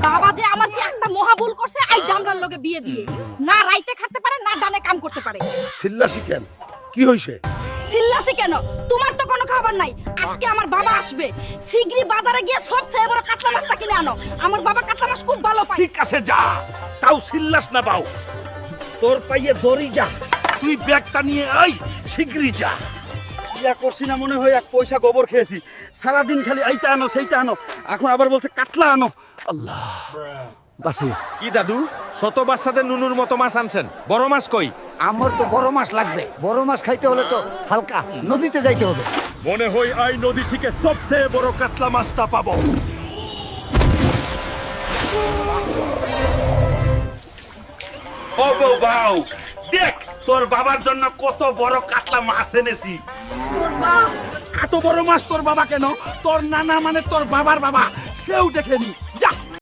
বাবা যে আমার কি একটা মহা ভুল করছে আই ডামরার লগে বিয়ে দিয়ে না রাইতে খাতে পারে না ডানে কাম করতে পারে। চিল্লাসি কেন, কি হইছে? চিল্লাছি কেন? তোমার তো কোনো খবর নাই। আজকে আমার বাবা আসবে, শিগগিরই বাজারে গিয়ে সবচেয়ে বড় কাতলা মাছটা কিনে আনো। আমার বাবা কাতলা মাছ খুব ভালো পায়। ঠিক আছে যা, তাও চিল্লাস না বাউ। তোর পাইয়ে দড়ি যা, তুই ব্যাগটা নিয়ে আই, শিগগিরই যা। ইয়া করছি না মনে হয়, এক পয়সা গোবর খেয়েছি। সারাদিন খালি এইটা আনো সেইটা আনো, এখন আবার বলছে কাতলা আনো। আল্লাহ বাসি। কি দাদু, শত বাচ্চাদের নুনুর মতো মাছ আনছেন, বড় মাছ কই? আমার তো বড় মাছ লাগবে। বড় মাছ খাইতে হলে তো হালকা নদীতে যাইতে হবে। মনে হয় এই নদী থেকে সবচেয়ে বড় কাতলা মাছটা পাবো। ও বউ বাউ, দেখ তোর বাবার জন্য কত বড় কাতলা মাছ এনেছি। এত বড় মাছ তোর বাবা কেন? তোর নানা মানে তোর বাবার বাবা, সেও দেখেনি।